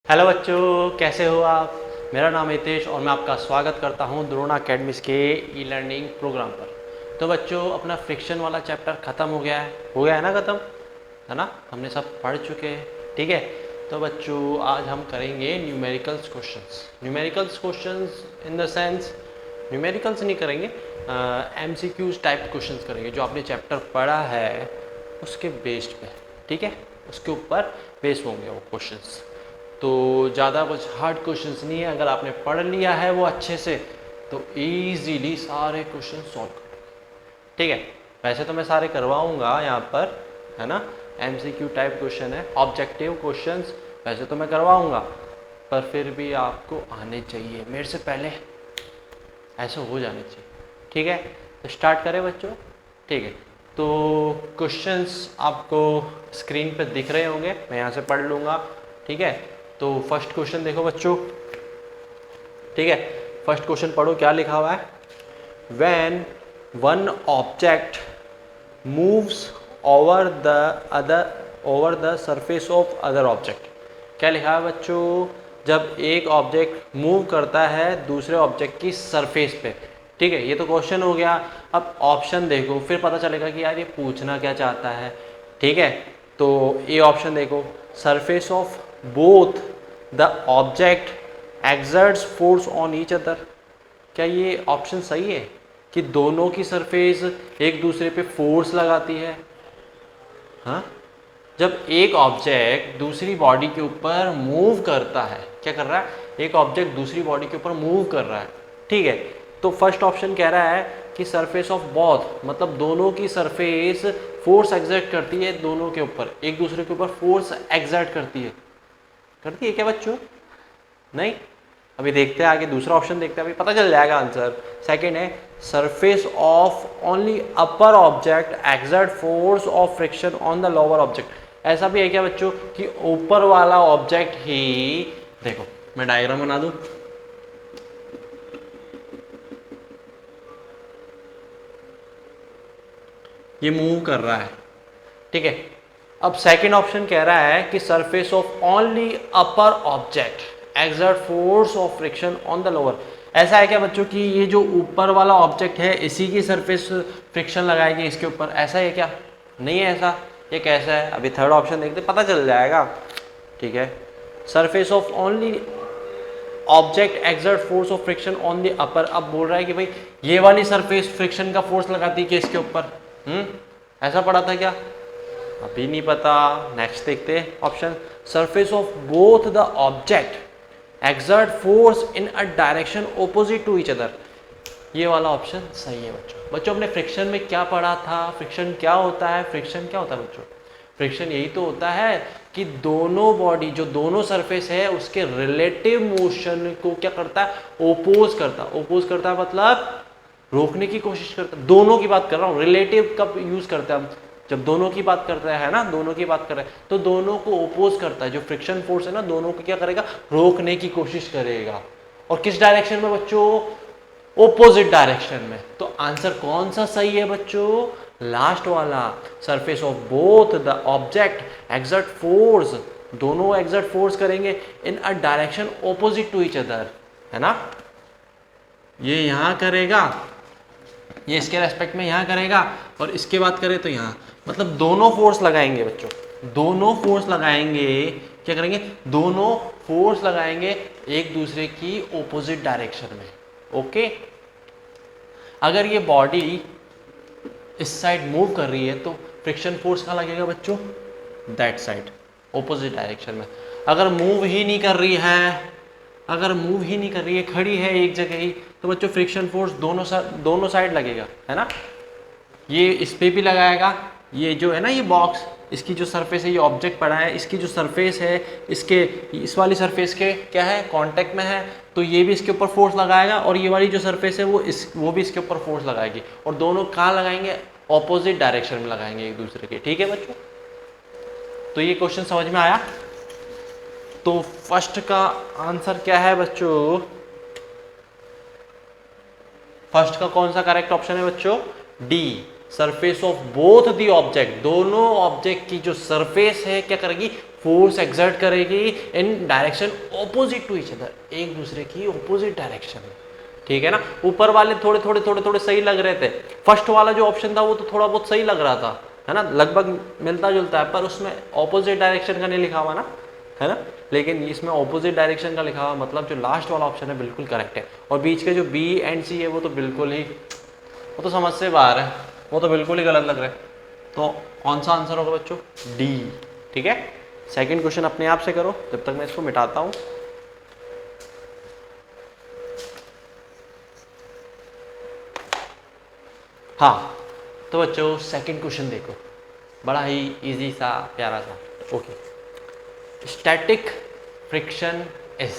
Hello बच्चों, कैसे हो आप। मेरा नाम हितेश और मैं आपका स्वागत करता हूं द्रोण अकेडमीज के ई लर्निंग प्रोग्राम पर। तो बच्चों, अपना फ्रिक्शन वाला चैप्टर ख़त्म हो गया है ना, ख़त्म है ना। हमने सब पढ़ चुके हैं, ठीक है। तो बच्चों, आज हम करेंगे numericals questions in the sense numericals नहीं करेंगे, एमसीक्यूज टाइप क्वेश्चंस करेंगे जो आपने चैप्टर पढ़ा है उसके बेस्ड पे, ठीक है। उसके ऊपर बेस होंगे वो क्वेश्चंस। तो ज़्यादा कुछ हार्ड क्वेश्चंस नहीं है, अगर आपने पढ़ लिया है वो अच्छे से तो इजीली सारे क्वेश्चन सॉल्व कर, ठीक है। वैसे तो मैं सारे करवाऊंगा यहाँ पर, है ना। एमसीक्यू टाइप क्वेश्चन है, ऑब्जेक्टिव क्वेश्चंस वैसे तो मैं करवाऊंगा, पर फिर भी आपको आने चाहिए मेरे से पहले, ऐसा हो जाने चाहिए, ठीक है। तो स्टार्ट करें बच्चों, ठीक है। तो क्वेश्चंस आपको स्क्रीन पे दिख रहे होंगे, मैं यहाँ से पढ़ लूँगा, ठीक है। तो फर्स्ट क्वेश्चन देखो बच्चों, ठीक है। फर्स्ट क्वेश्चन पढ़ो, क्या लिखा हुआ है। When one object moves over the surface of other object. क्या लिखा है बच्चों, जब एक ऑब्जेक्ट मूव करता है दूसरे ऑब्जेक्ट की सरफेस पे, ठीक है। ये तो क्वेश्चन हो गया। अब ऑप्शन देखो, फिर पता चलेगा कि यार ये पूछना क्या चाहता है, ठीक है। तो ये ऑप्शन देखो, surface of both the object exerts force on each other. क्या ये ऑप्शन सही है कि दोनों की सरफेस एक दूसरे पे फोर्स लगाती है। हाँ, जब एक ऑब्जेक्ट दूसरी बॉडी के ऊपर मूव करता है, क्या कर रहा है, एक ऑब्जेक्ट दूसरी बॉडी के ऊपर मूव कर रहा है, ठीक है। तो फर्स्ट ऑप्शन कह रहा है कि सरफेस ऑफ बोथ, मतलब दोनों की सरफेस फोर्स एग्जर्ट करती है, दोनों के ऊपर एक दूसरे के ऊपर फोर्स एग्जर्ट करती है क्या बच्चों? नहीं, अभी देखते हैं आगे, दूसरा ऑप्शन देखते हैं, अभी पता चल जाएगा आंसर। सेकंड है, surface of only upper object exert force of friction on the lower object. ऐसा भी है क्या बच्चों कि ऊपर वाला ऑब्जेक्ट ही, देखो मैं डायग्राम बना दूं, ये मूव कर रहा है, ठीक है। अब सेकंड ऑप्शन कह रहा है कि surface of only upper object exert force of friction on the lower. ऐसा है क्या बच्चों कि ये जो ऊपर वाला ऑब्जेक्ट है इसी की सरफेस फ्रिक्शन लगाएगी इसके ऊपर, ऐसा है क्या? नहीं है ऐसा। ये कैसा है, अभी थर्ड ऑप्शन देखते पता चल जाएगा, ठीक है। Surface of only object exert force of friction on the upper. अब बोल रहा है कि भाई ये वाली सरफेस फ्रिक्शन का फोर्स लगाती है कि इसके ऊपर, ऐसा पढ़ा था क्या? अभी नहीं पता। नेक्स्ट देखते हैं option, surface of both the object exert force in a direction opposite to each other. ये वाला ऑप्शन सही है बच्चों। बच्चों हमने फ्रिक्शन में क्या पढ़ा था, फ्रिक्शन क्या होता है? फ्रिक्शन क्या होता है बच्चों? फ्रिक्शन यही तो होता है कि दोनों बॉडी, जो दोनों सरफेस है उसके रिलेटिव मोशन को क्या करता है, ओपोज करता है। ओपोज करता है मतलब रोकने की कोशिश करता है। दोनों की बात कर रहा हूँ, रिलेटिव कब यूज करते हैं हम, जब दोनों की बात करते हैं ना, दोनों की बात कर रहे हैं तो दोनों को ओपोज करता है। जो फ्रिक्शन फोर्स है ना, दोनों को क्या करेगा, रोकने की कोशिश करेगा। और किस डायरेक्शन में बच्चों? ओपोजिट डायरेक्शन में। तो आंसर कौन सा सही है बच्चों? लास्ट वाला, surface of both the object exert force, दोनों एक्सर्ट फोर्स करेंगे in a direction opposite to each other, है ना। ये यहां करेगा, ये इसके रेस्पेक्ट में यहाँ करेगा, और इसके बात करें तो यहाँ, मतलब दोनों फोर्स लगाएंगे बच्चों, दोनों फोर्स लगाएंगे। क्या करेंगे? दोनों फोर्स लगाएंगे एक दूसरे की ऑपोजिट डायरेक्शन में, ओके। अगर ये बॉडी इस साइड मूव कर रही है तो फ्रिक्शन फोर्स कहाँ लगेगा बच्चों? दैट साइड, ऑपोजिट डायरेक्शन में। अगर मूव ही नहीं कर रही है, अगर मूव ही नहीं कर रही है, खड़ी है एक जगह ही, तो बच्चों फ्रिक्शन फोर्स दोनों साइड लगेगा, है ना। ये इस पे भी लगाएगा, ये जो है ना ये बॉक्स, इसकी जो सरफेस है, ये ऑब्जेक्ट पड़ा है, इसकी जो सरफेस है, इसके इस वाली सरफेस के क्या है, कांटेक्ट में है, तो ये भी इसके ऊपर फोर्स लगाएगा, और ये वाली जो सरफेस है वो भी इसके ऊपर फोर्स लगाएगी, और दोनों कहाँ लगाएंगे? ऑपोजिट डायरेक्शन में लगाएंगे एक दूसरे के, ठीक है बच्चों। तो ये क्वेश्चन समझ में आया। तो फर्स्ट का आंसर क्या है बच्चों? फर्स्ट का कौन सा करेक्ट ऑप्शन है बच्चों? D, surface of both the object, दोनों ऑब्जेक्ट की जो सरफेस है क्या करेगी? फोर्स एक्सर्ट करेगी in direction opposite to each other, एक दूसरे की ऑपोजिट डायरेक्शन में, ठीक है ना। ऊपर वाले थोड़े थोड़े थोड़े थोड़े सही लग रहे थे, फर्स्ट वाला जो ऑप्शन था वो तो थोड़ा बहुत सही लग रहा था, है ना, लगभग मिलता जुलता है, पर उसमें ऑपोजिट डायरेक्शन का नहीं लिखा हुआ ना, है ना, लेकिन इसमें ऑपोजिट डायरेक्शन का लिखा हुआ, मतलब जो लास्ट वाला ऑप्शन है बिल्कुल करेक्ट है, और बीच के जो बी एंड सी है वो तो बिल्कुल ही, वो तो समझ से बाहर है, वो तो बिल्कुल ही गलत लग रहा है। तो कौन सा आंसर होगा बच्चों? डी, ठीक है। सेकंड क्वेश्चन अपने आप से करो जब तक मैं इसको मिटाता हूं। हाँ, तो बच्चों सेकंड क्वेश्चन देखो, बड़ा ही इजी सा प्यारा सा। ओके, स्टैटिक फ्रिक्शन इज,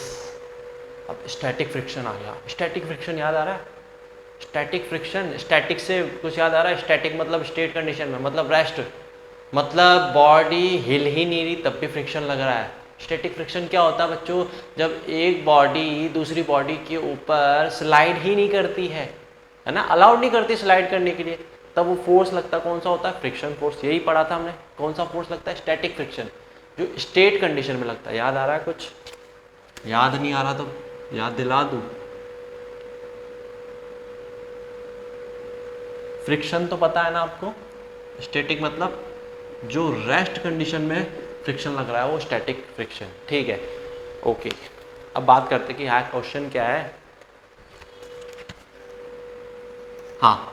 अब स्टैटिक फ्रिक्शन आ गया, स्टैटिक फ्रिक्शन याद आ रहा है? स्टैटिक फ्रिक्शन, स्टैटिक से कुछ याद आ रहा है? स्टैटिक मतलब स्टेट कंडीशन में, मतलब रेस्ट, मतलब बॉडी हिल ही नहीं रही तब भी फ्रिक्शन लग रहा है। स्टैटिक फ्रिक्शन क्या होता है बच्चों? जब एक बॉडी दूसरी बॉडी के ऊपर स्लाइड ही नहीं करती है ना, अलाउड नहीं करती स्लाइड करने के लिए, तब वो फोर्स लगता है, कौन सा होता है? Friction force. यही पढ़ा था हमने, कौन सा फोर्स लगता है? स्टैटिक फ्रिक्शन, जो स्टेट कंडीशन में लगता है। याद आ रहा है कुछ? याद नहीं आ रहा तो याद दिला दूं। फ्रिक्शन तो पता है ना आपको, स्टैटिक मतलब जो रेस्ट कंडीशन में फ्रिक्शन लग रहा है वो स्टैटिक फ्रिक्शन, ठीक है। ओके, अब बात करते कि हाँ क्वेश्चन क्या है। हाँ,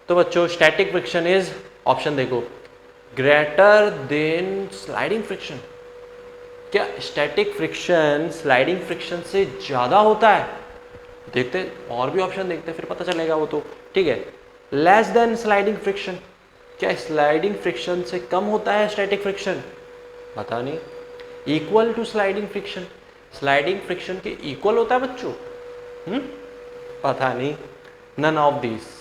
तो बच्चों स्टैटिक फ्रिक्शन इज, ऑप्शन देखो, ग्रेटर देन स्लाइडिंग फ्रिक्शन। क्या स्टैटिक फ्रिक्शन स्लाइडिंग फ्रिक्शन से ज्यादा होता है? देखते और भी ऑप्शन देखते फिर पता चलेगा वो तो, ठीक है। लेस देन स्लाइडिंग फ्रिक्शन, क्या स्लाइडिंग फ्रिक्शन से कम होता है स्टैटिक फ्रिक्शन? पता नहीं। Equal to sliding friction, sliding friction के इक्वल होता है बच्चों? पता नहीं। None of this.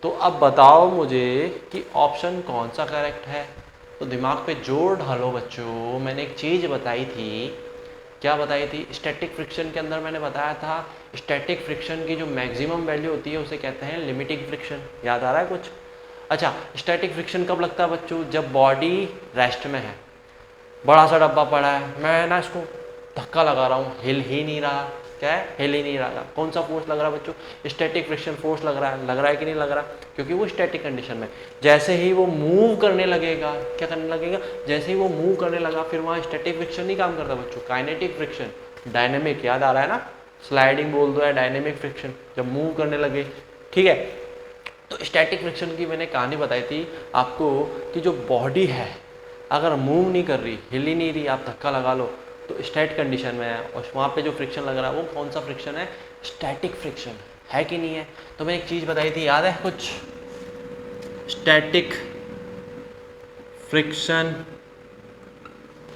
तो अब बताओ मुझे कि ऑप्शन कौन सा करेक्ट है। तो दिमाग पे जोर डालो बच्चों, मैंने एक चीज बताई थी, क्या बताई थी? स्टैटिक फ्रिक्शन के अंदर मैंने बताया था स्टैटिक फ्रिक्शन की जो मैक्सिमम वैल्यू होती है उसे कहते हैं लिमिटिंग फ्रिक्शन। याद आ रहा है कुछ? अच्छा, स्टैटिक फ्रिक्शन कब लगता है बच्चों? जब बॉडी रेस्ट में है, बड़ा सा डब्बा पड़ा है, मैं ना इसको धक्का लगा रहा हूँ, हिल ही नहीं रहा। क्या है? हिल ही नहीं रहा। कौन सा फोर्स लग रहा है बच्चों? स्टैटिक फ्रिक्शन फोर्स लग रहा है। लग रहा है कि नहीं लग रहा? क्योंकि वो स्टैटिक कंडीशन में, जैसे ही वो मूव करने लगेगा, क्या करने लगेगा? जैसे ही वो मूव करने लगा फिर वहाँ स्टैटिक फ्रिक्शन नहीं काम करता बच्चों, काइनेटिक फ्रिक्शन, डायनेमिक। याद आ रहा है ना? स्लाइडिंग बोल दो या डायनेमिक फ्रिक्शन, जब मूव करने लगे, ठीक है। तो स्टैटिक फ्रिक्शन की मैंने कहानी बताई थी आपको कि जो बॉडी है अगर मूव नहीं कर रही, हिल ही नहीं रही, आप धक्का लगा लो तो स्टैट कंडीशन में है, और वहाँ पे जो फ्रिक्शन लग रहा है वो कौन सा फ्रिक्शन है? स्टैटिक फ्रिक्शन है कि नहीं है? तो मैंने एक चीज़ बताई थी, याद है कुछ? स्टैटिक फ्रिक्शन,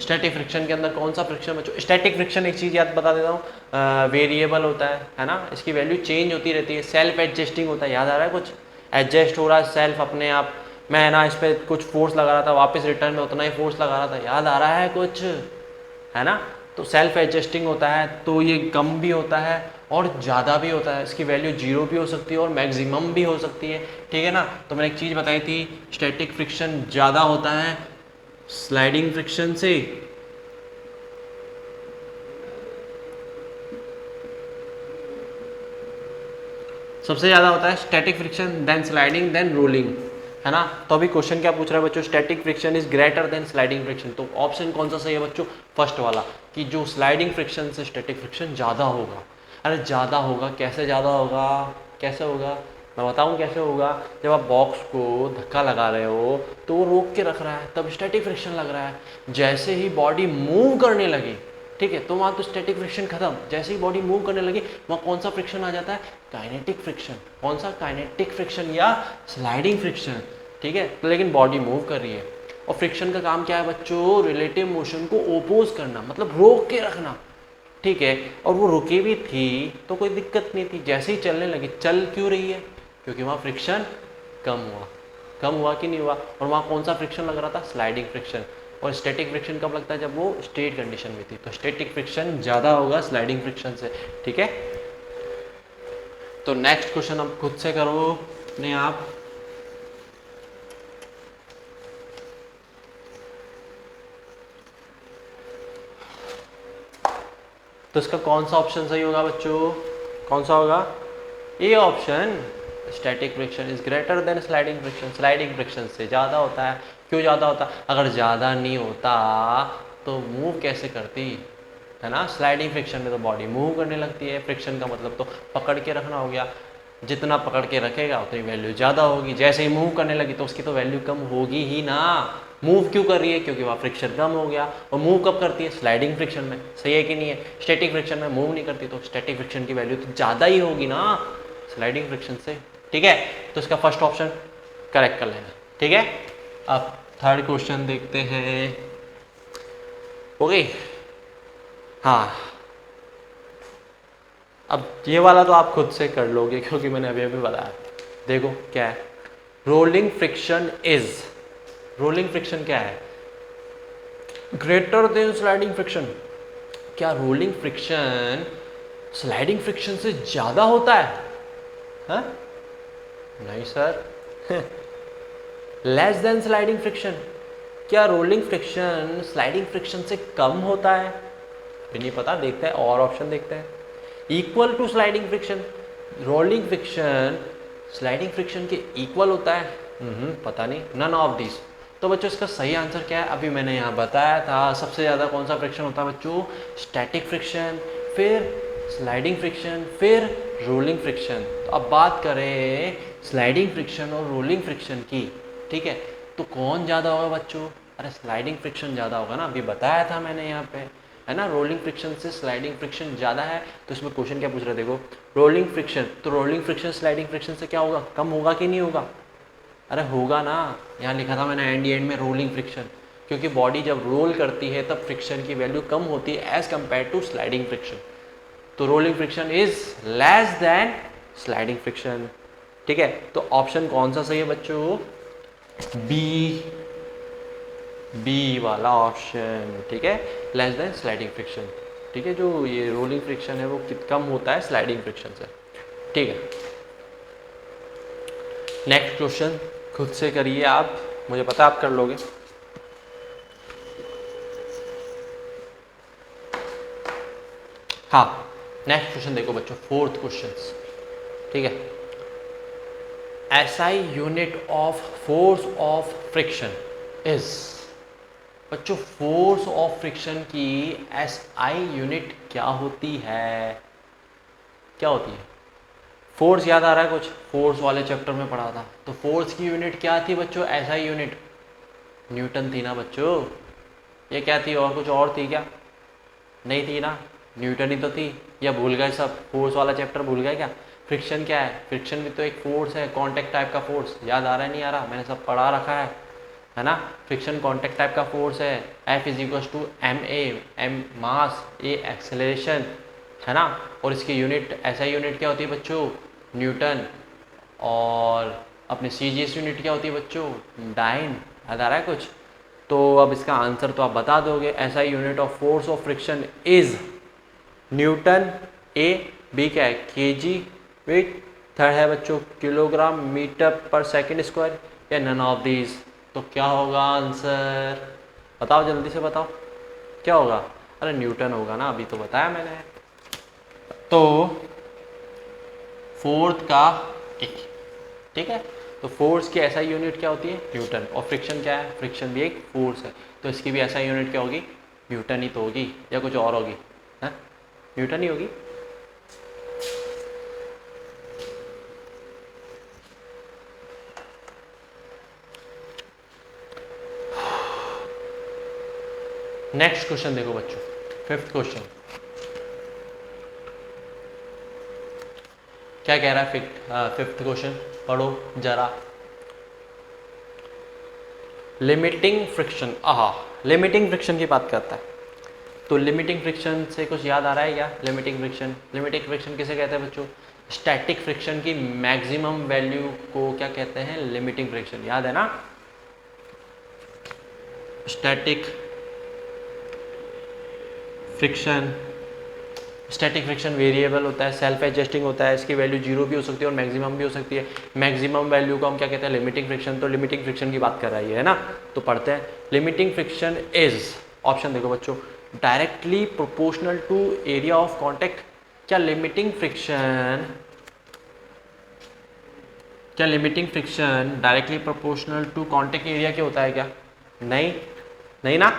स्टैटिक फ्रिक्शन के अंदर कौन सा फ्रिक्शन बच्चों? स्टैटिक फ्रिक्शन एक चीज़ याद बता देता हूँ, वेरिएबल होता है ना, इसकी वैल्यू चेंज होती रहती है, सेल्फ एडजस्टिंग होता है। याद आ रहा है कुछ? एडजस्ट हो रहा है सेल्फ अपने आप। मैं ना इस पर कुछ फोर्स लगा रहा था, वापस रिटर्न में उतना ही फोर्स लगा रहा था। याद आ रहा है कुछ? है ना? तो सेल्फ एडजस्टिंग होता है, तो ये कम भी होता है और ज़्यादा भी होता है, इसकी वैल्यू 0 भी हो सकती है और मैक्सिमम भी हो सकती है, ठीक है ना। तो मैंने एक चीज़ बताई थी, स्टैटिक फ्रिक्शन ज़्यादा होता है स्लाइडिंग फ्रिक्शन से, सबसे ज़्यादा होता है static friction, then sliding, then rolling, है ना। तो अभी क्वेश्चन क्या पूछ रहा है बच्चों? Static friction is greater than sliding friction. तो ऑप्शन कौन सा सही है बच्चों? फर्स्ट वाला, कि जो स्लाइडिंग फ्रिक्शन से स्टैटिक फ्रिक्शन ज़्यादा होगा। अरे ज़्यादा होगा, कैसे ज़्यादा होगा? कैसे होगा मैं बताऊँ कैसे होगा। जब आप बॉक्स को धक्का लगा रहे हो तो वो रोक के रख रहा है, तब स्टैटिक फ्रिक्शन लग रहा है। जैसे ही बॉडी मूव करने लगी, ठीक है, तो वहाँ तो स्टैटिक फ्रिक्शन खत्म। जैसे ही बॉडी मूव करने लगी वहाँ कौन सा फ्रिक्शन आ जाता है? Kinetic friction. कौन सा? काइनेटिक फ्रिक्शन या स्लाइडिंग फ्रिक्शन, ठीक है। तो लेकिन बॉडी मूव कर रही है, और फ्रिक्शन का काम क्या है बच्चों? रिलेटिव मोशन को ओपोज करना, मतलब रोक के रखना, ठीक है। और वो रुकी भी थी तो कोई दिक्कत नहीं थी, जैसे ही चलने लगी, चल क्यों रही है? क्योंकि वहाँ फ्रिक्शन कम हुआ। कम हुआ कि नहीं हुआ? और वहाँ कौन सा फ्रिक्शन लग रहा था? Sliding friction. और स्टैटिक फ्रिक्शन कब लगता है? जब वो स्टेट कंडीशन में थी। तो स्टैटिक फ्रिक्शन ज़्यादा होगा स्लाइडिंग फ्रिक्शन से, ठीक है। तो नेक्स्ट क्वेश्चन अब खुद से करो अपने आप। तो इसका कौन सा ऑप्शन सही होगा बच्चों? कौन सा होगा? A option, static friction is greater than sliding friction. Sliding friction से ज़्यादा होता है। क्यों ज़्यादा होता? अगर ज़्यादा नहीं होता तो मूव कैसे करती, है ना? स्लाइडिंग फ्रिक्शन में तो बॉडी मूव करने लगती है, फ्रिक्शन का मतलब तो पकड़ के रखना हो गया। जितना पकड़ के रखेगा उतनी वैल्यू ज़्यादा होगी, जैसे ही मूव करने लगी तो उसकी तो वैल्यू कम होगी ही ना। मूव क्यों कर रही है? क्योंकि वहाँ फ्रिक्शन कम हो गया। और मूव कब करती है? स्लाइडिंग फ्रिक्शन में। सही है कि नहीं है? स्टैटिक फ्रिक्शन में मूव नहीं करती, तो स्टैटिक फ्रिक्शन की वैल्यू तो ज़्यादा ही होगी ना स्लाइडिंग फ्रिक्शन से। ठीक है, तो इसका फर्स्ट ऑप्शन करेक्ट कर लेना। ठीक है, अब थर्ड क्वेश्चन देखते हैं। ओके, हाँ, अब ये वाला तो आप खुद से कर लोगे क्योंकि मैंने अभी अभी बताया। देखो क्या है, rolling friction is, rolling friction क्या है? Greater than sliding friction. क्या रोलिंग फ्रिक्शन स्लाइडिंग फ्रिक्शन से ज्यादा होता है? हा? नहीं sir. Less than sliding friction. क्या रोलिंग फ्रिक्शन स्लाइडिंग फ्रिक्शन से कम होता है? भी नहीं पता, देखते हैं और ऑप्शन देखते हैं। Equal to sliding friction, rolling friction sliding friction के इक्वल होता है? पता नहीं, नन ऑफ दिस। तो बच्चों इसका सही आंसर क्या है? अभी मैंने यहाँ बताया था, सबसे ज़्यादा कौन सा फ्रिक्शन होता है बच्चों? स्टैटिक फ्रिक्शन, फिर स्लाइडिंग फ्रिक्शन, फिर रोलिंग फ्रिक्शन। तो अब बात करें स्लाइडिंग फ्रिक्शन और रोलिंग फ्रिक्शन की, ठीक है, तो कौन ज़्यादा होगा बच्चों? अरे स्लाइडिंग फ्रिक्शन ज़्यादा होगा ना, अभी बताया था मैंने यहाँ पे, है ना? रोलिंग फ्रिक्शन से स्लाइडिंग फ्रिक्शन ज़्यादा है। तो इसमें क्वेश्चन क्या पूछ रहे? देखो, रोलिंग फ्रिक्शन, तो रोलिंग फ्रिक्शन स्लाइडिंग फ्रिक्शन से क्या होगा? कम होगा कि नहीं होगा? अरे होगा ना, यहाँ लिखा था मैंने एंड में रोलिंग फ्रिक्शन, क्योंकि बॉडी जब रोल करती है तब फ्रिक्शन की वैल्यू कम होती है as compared to sliding friction. तो rolling friction is less than sliding friction. ठीक है, तो ऑप्शन कौन सा सही है बच्चों? बी, बी वाला ऑप्शन। ठीक है, लेस देन स्लाइडिंग फ्रिक्शन। ठीक है, जो ये रोलिंग फ्रिक्शन है वो कम होता है स्लाइडिंग फ्रिक्शन से। ठीक है, नेक्स्ट क्वेश्चन खुद से करिए आप, मुझे पता आप कर लोगे। हाँ, नेक्स्ट क्वेश्चन देखो बच्चों, फोर्थ क्वेश्चन। ठीक है, SI unit of force of friction is, बच्चों फोर्स ऑफ फ्रिक्शन की एसआई यूनिट क्या होती है? क्या होती है? फोर्स याद आ रहा है कुछ? फोर्स वाले चैप्टर में पढ़ा था। तो फोर्स की यूनिट क्या थी बच्चों? एसआई यूनिट न्यूटन थी ना बच्चों। ये क्या थी, और कुछ और थी क्या? नहीं थी ना, न्यूटन ही तो थी। या भूल गए सब? फोर्स वाला चैप्टर भूल गए क्या? फ्रिक्शन क्या है? फ्रिक्शन भी तो एक फोर्स है, कांटेक्ट टाइप का फोर्स। याद आ रहा है नहीं आ रहा? मैंने सब पढ़ा रखा है ना? फ्रिक्शन कांटेक्ट टाइप का फोर्स है। F is equal to M A, M mass, A acceleration, है ना? और इसकी यूनिट, ऐसा यूनिट क्या होती है बच्चों? न्यूटन। और अपने CGS यूनिट क्या होती है बच्चों? डाइन। याद आ रहा है कुछ? तो अब इसका आंसर तो आप बता दोगे। ऐसा unit of force of friction is newton. A, B क्या है? KG, weight. थर्ड है बच्चों kilogram metre per second square, या नन ऑफ दीज। तो क्या होगा आंसर? बताओ जल्दी से बताओ, क्या होगा? अरे न्यूटन होगा ना, अभी तो बताया मैंने। तो फोर्थ का एक, ठीक है, तो फोर्स की ऐसा यूनिट क्या होती है? न्यूटन। और फ्रिक्शन क्या है? फ्रिक्शन भी एक फोर्स है, तो इसकी भी ऐसा यूनिट क्या होगी? न्यूटन ही तो होगी, या कुछ और होगी? है न्यूटन ही होगी। नेक्स्ट क्वेश्चन देखो बच्चों, फिफ्थ क्वेश्चन क्या कह रहा है? फिफ्थ क्वेश्चन पढ़ो जरा। लिमिटिंग फ्रिक्शन, आहा, लिमिटिंग फ्रिक्शन की बात करता है। तो लिमिटिंग फ्रिक्शन से कुछ याद आ रहा है क्या? लिमिटिंग फ्रिक्शन, लिमिटिंग फ्रिक्शन किसे कहते हैं बच्चों? स्टैटिक फ्रिक्शन की मैक्सिमम वैल्यू को क्या कहते हैं? Limiting friction. याद है ना? Static friction, static friction variable होता है, सेल्फ एडजस्टिंग होता है, इसकी वैल्यू 0 भी हो सकती है और मैक्सिमम भी हो सकती है। मैक्सिमम वैल्यू को हम क्या कहते हैं? Limiting friction. तो लिमिटिंग फ्रिक्शन की बात कर रही है ना, तो पढ़ते हैं। लिमिटिंग फ्रिक्शन इज, ऑप्शन देखो बच्चों, directly proportional to area of contact. क्या limiting friction directly proportional to contact area क्या होता है क्या? नहीं, नहीं ना,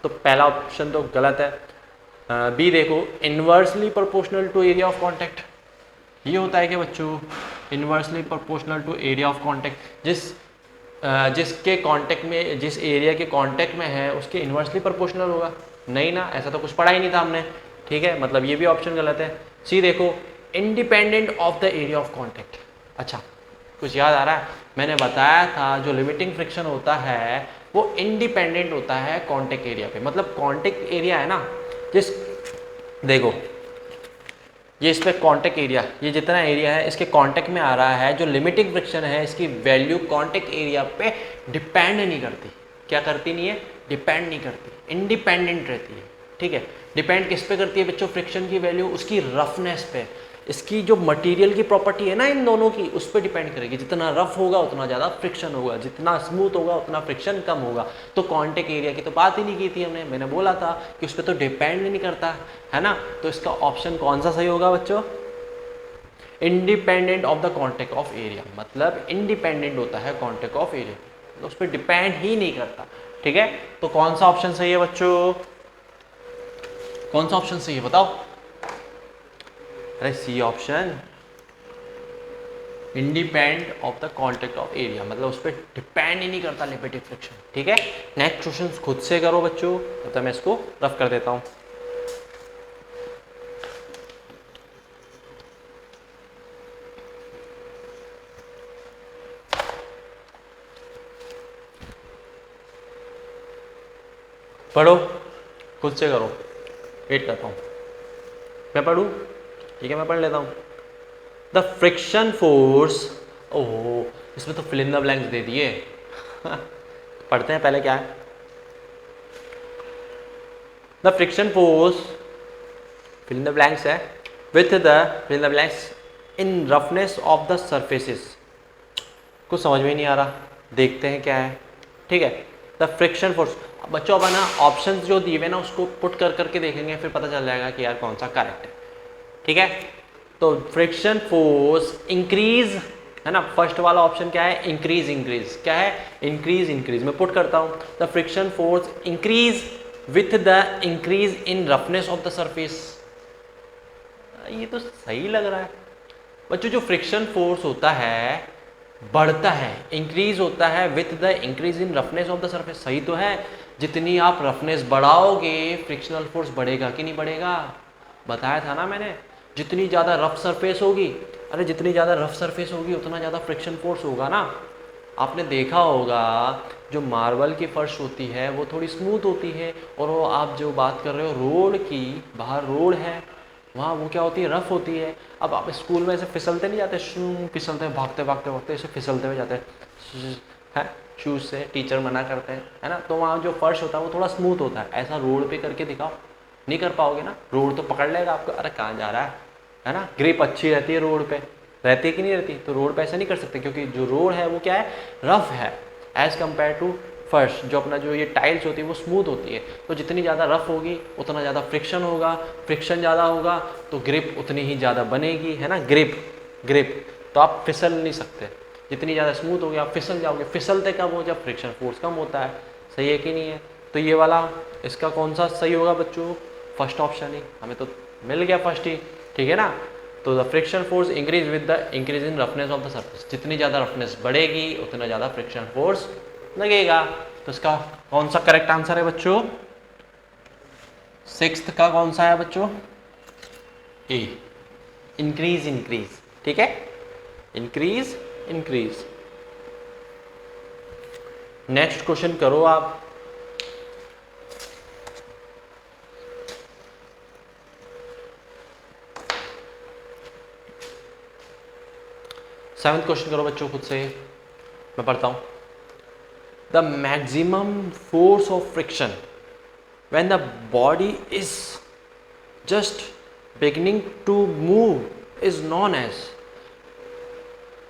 तो पहला ऑप्शन तो गलत है। बी देखो, inversely proportional to area of contact, ये होता है क्या बच्चों? Inversely proportional to area of contact, जिसके कांटेक्ट में, जिस एरिया के कांटेक्ट में है उसके इन्वर्सली प्रोपोर्शनल होगा? नहीं ना, ऐसा तो कुछ पढ़ा ही नहीं था हमने। ठीक है, मतलब ये भी ऑप्शन गलत है। सी देखो, independent of the area of contact. अच्छा, कुछ याद आ रहा है? मैंने बताया था जो लिमिटिंग फ्रिक्शन होता है वो इंडिपेंडेंट होता है कांटेक्ट एरिया पे। मतलब कांटेक्ट एरिया है ना, जिस देखो ये इस पे कांटेक्ट एरिया, ये जितना एरिया है इसके कांटेक्ट में आ रहा है, जो लिमिटिंग फ्रिक्शन है इसकी वैल्यू कांटेक्ट एरिया पे डिपेंड नहीं करती। क्या करती नहीं है? डिपेंड नहीं करती, इंडिपेंडेंट रहती है। ठीक है, डिपेंड किस पे करती है बच्चों? फ्रिक्शन की वैल्यू उसकी रफनेस पे, इसकी जो मटेरियल की प्रॉपर्टी है ना इन दोनों की, उस पर डिपेंड करेगी। जितना रफ होगा उतना ज़्यादा फ्रिक्शन होगा, जितना स्मूथ होगा उतना फ्रिक्शन कम होगा। तो कांटेक्ट एरिया की तो बात ही नहीं की थी हमने, मैंने बोला था कि उस पर तो डिपेंड नहीं करता है ना। तो इसका ऑप्शन कौन सा सही होगा बच्चों? Independent of the contact of area, मतलब इंडिपेंडेंट होता है कांटेक्ट ऑफ एरिया, तो उस पर डिपेंड ही नहीं करता। ठीक है, तो कौन सा ऑप्शन सही है बच्चों? कौन सा ऑप्शन सही है बताओ? अरे C option, independent of the contact of area, मतलब उस पर डिपेंड ही नहीं करता लिमिटिंग फ्रिक्शन। ठीक है, नेक्स्ट क्वेश्चन खुद से करो बच्चों, तो मैं इसको रफ कर देता हूं। पढ़ो, खुद से करो, वेट करता हूं। मैं पढ़ूं? ठीक है, मैं पढ़ लेता हूं। द फ्रिक्शन फोर्स, ओहो इसमें तो फिल इन द ब्लैंक्स दे दिए। पढ़ते हैं पहले क्या है। The friction force, fill in the blanks है, with the fill in the blanks in roughness of the surfaces. कुछ समझ में नहीं आ रहा, देखते हैं क्या है। ठीक है, द फ्रिक्शन फोर्स, बच्चों अपन ना ऑप्शंस जो दिए हुए ना उसको पुट कर करके देखेंगे, फिर पता चल जाएगा कि यार कौन सा करेक्ट है। ठीक है, तो फ्रिक्शन फोर्स इंक्रीज है ना, फर्स्ट वाला ऑप्शन क्या है? इंक्रीज। इंक्रीज क्या है? इंक्रीज। इंक्रीज मैं पुट करता हूं, the friction force increase with the increase in roughness of the surface. ये तो सही लग रहा है बच्चों। जो फ्रिक्शन फोर्स होता है बढ़ता है, इंक्रीज होता है with the increase in roughness of the surface. सही तो है, जितनी आप रफनेस बढ़ाओगे फ्रिक्शनल फोर्स बढ़ेगा कि नहीं बढ़ेगा? बताया था ना मैंने, जितनी ज़्यादा रफ सरफेस होगी, अरे जितनी ज़्यादा रफ सरफेस होगी उतना ज़्यादा फ्रिक्शन फोर्स होगा ना। आपने देखा होगा जो मार्बल की फर्श होती है वो थोड़ी स्मूथ होती है, और वो आप जो बात कर रहे हो रोड की, बाहर रोड है वहाँ वो क्या होती है? रफ होती है। अब आप स्कूल में ऐसे फिसलते नहीं जाते, फिसलते हैं, भागते भागते भागते ऐसे फिसलते हुए जाते हैं शूज़ से, टीचर मना करते हैं है ना। तो वहाँ जो फर्श होता है वो थोड़ा स्मूथ होता है, ऐसा रोड पे करके दिखाओ, नहीं कर पाओगे ना, रोड तो पकड़ लेगा आपको, अरे कहाँ जा रहा है ना। ग्रिप अच्छी रहती है रोड पे, रहती है कि नहीं रहती? तो रोड पे ऐसा नहीं कर सकते, क्योंकि जो रोड है वो क्या है? रफ है एज़ कम्पेयर टू फर्श। जो अपना जो ये टाइल्स होती है वो स्मूथ होती है, तो जितनी ज़्यादा रफ होगी उतना ज़्यादा फ्रिक्शन होगा, फ्रिक्शन ज़्यादा होगा तो ग्रिप उतनी ही ज़्यादा बनेगी, है ना। ग्रिप तो आप फिसल नहीं सकते, जितनी ज़्यादा स्मूथ होगी आप फिसल जाओगे। फिसलते कब हो? जब फ्रिक्शन फोर्स कम होता है। सही है कि नहीं है? तो ये वाला इसका कौन सा सही होगा बच्चों? फर्स्ट ऑप्शन ही, हमें तो मिल गया फर्स्ट ही। ठीक है ना, तो the friction force increase with the increase in roughness of the surface. जितनी ज़्यादा रफनेस बढ़ेगी उतना ज़्यादा फ्रिक्शन फोर्स लगेगा। तो इसका कौन सा करेक्ट आंसर है बच्चों? सिक्स्थ का कौन सा है बच्चों? ए, इंक्रीज। ठीक है, इंक्रीज। नेक्स्ट क्वेश्चन करो आप। सेवंथ क्वेश्चन करो बच्चों खुद से, मैं पढ़ता हूं। The maximum force of friction when the body is just beginning to move is known as.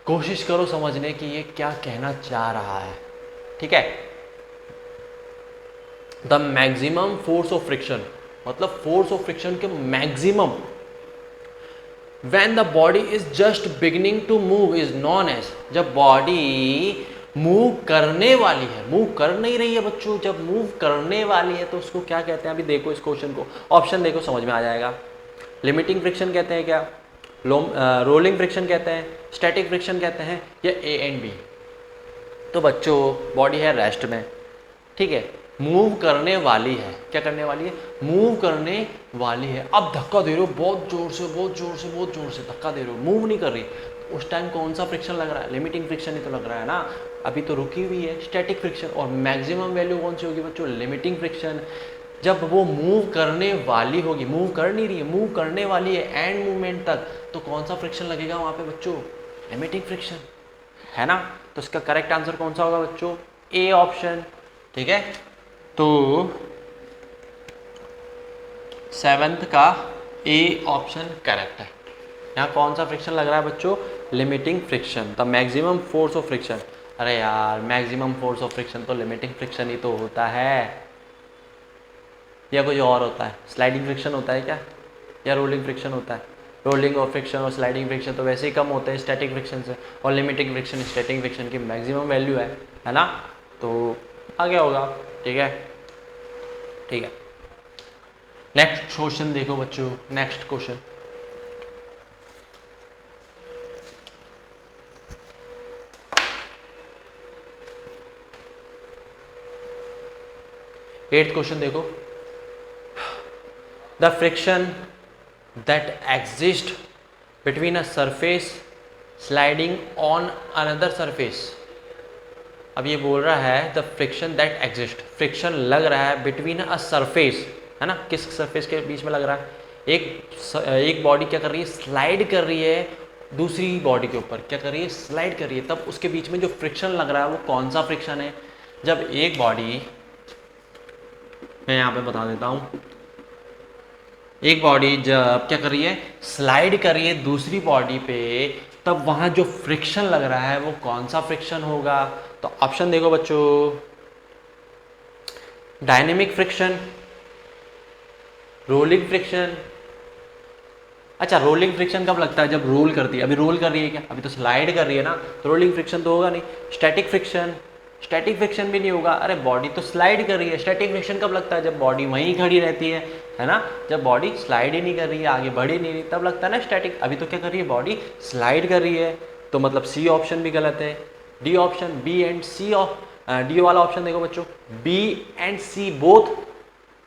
कोशिश करो समझने की ये क्या कहना चाह रहा है। ठीक है, the maximum force of friction मतलब फोर्स ऑफ फ्रिक्शन के maximum when the body is just beginning to move is known as, जब बॉडी मूव करने वाली है, मूव कर नहीं रही है बच्चों, जब मूव करने वाली है तो उसको क्या कहते हैं? अभी देखो इस क्वेश्चन को, ऑप्शन देखो समझ में आ जाएगा। लिमिटिंग फ्रिक्शन कहते हैं क्या, रोलिंग फ्रिक्शन कहते हैं, स्टैटिक फ्रिक्शन कहते हैं, या ए एंड बी। तो बच्चों बॉडी है रेस्ट में, ठीक है, मूव करने वाली है, क्या करने वाली है? मूव करने वाली है। अब धक्का दे रहे हो बहुत जोर से, बहुत जोर से, बहुत जोर से धक्का दे रहे हो, मूव नहीं कर रही, तो उस टाइम कौन सा फ्रिक्शन लग रहा है? लिमिटिंग फ्रिक्शन ही तो लग रहा है ना, अभी तो रुकी हुई है, स्टैटिक फ्रिक्शन। और मैक्सिमम वैल्यू कौन सी होगी बच्चों? Limiting friction. जब वो मूव करने वाली होगी, मूव कर नहीं रही है, मूव करने वाली है एंड मूवमेंट तक, तो कौन सा फ्रिक्शन लगेगा वहाँ पे बच्चों? लिमिटिंग फ्रिक्शन, है ना। तो इसका करेक्ट आंसर कौन सा होगा बच्चों? ए ऑप्शन, ठीक है। तो 7th का ए ऑप्शन करेक्ट है। यहाँ कौन सा फ्रिक्शन लग रहा है बच्चों? Limiting friction, the maximum force of friction. अरे यार मैक्सिमम फोर्स ऑफ फ्रिक्शन तो लिमिटिंग फ्रिक्शन ही तो होता है, या कुछ और होता है? स्लाइडिंग फ्रिक्शन होता है क्या, या रोलिंग फ्रिक्शन होता है? रोलिंग और फ्रिक्शन और स्लाइडिंग फ्रिक्शन तो वैसे ही कम होते हैं स्टैटिक फ्रिक्शन से, और लिमिटिंग फ्रिक्शन स्टैटिक फ्रिक्शन की मैक्सिमम वैल्यू है ना। तो आगे होगा, ठीक है, ठीक है। नेक्स्ट क्वेश्चन देखो बच्चों, नेक्स्ट क्वेश्चन, एट्थ क्वेश्चन देखो, the friction that exist between a surface sliding on another surface. अब ये बोल रहा है the friction that exist, friction लग रहा है बिटवीन अ सरफेस, है ना, किस सरफेस के बीच में लग रहा है? एक बॉडी क्या कर रही है? स्लाइड कर रही है दूसरी बॉडी के ऊपर, क्या कर रही है? स्लाइड कर रही है। तब उसके बीच में जो फ्रिक्शन लग रहा है वो कौन सा फ्रिक्शन है? जब एक बॉडी, मैं यहाँ पे बता देता हूँ, एक बॉडी जब क्या कर रही है? स्लाइड कर रही है दूसरी बॉडी पे, तब वहाँ जो फ्रिक्शन लग रहा है वो कौन सा फ्रिक्शन होगा? तो ऑप्शन देखो बच्चों, डायनेमिक फ्रिक्शन, रोलिंग फ्रिक्शन। अच्छा, रोलिंग फ्रिक्शन कब लगता है? जब रोल करती है। अभी रोल कर रही है क्या? अभी तो स्लाइड कर रही है ना, तो रोलिंग फ्रिक्शन तो होगा नहीं। स्टैटिक फ्रिक्शन, स्टैटिक फ्रिक्शन भी नहीं होगा, अरे बॉडी तो स्लाइड कर रही है। स्टैटिक फ्रिक्शन कब लगता है? जब बॉडी वहीं खड़ी रहती है ना, जब बॉडी स्लाइड ही नहीं कर रही है, आगे बढ़ ही नहीं रही, तब लगता है ना स्टैटिक। अभी तो क्या कर रही है? बॉडी स्लाइड कर रही है, तो मतलब सी ऑप्शन भी गलत है। D option, B and C, D वाला ऑप्शन देखो बच्चों, बी एंड सी बोथ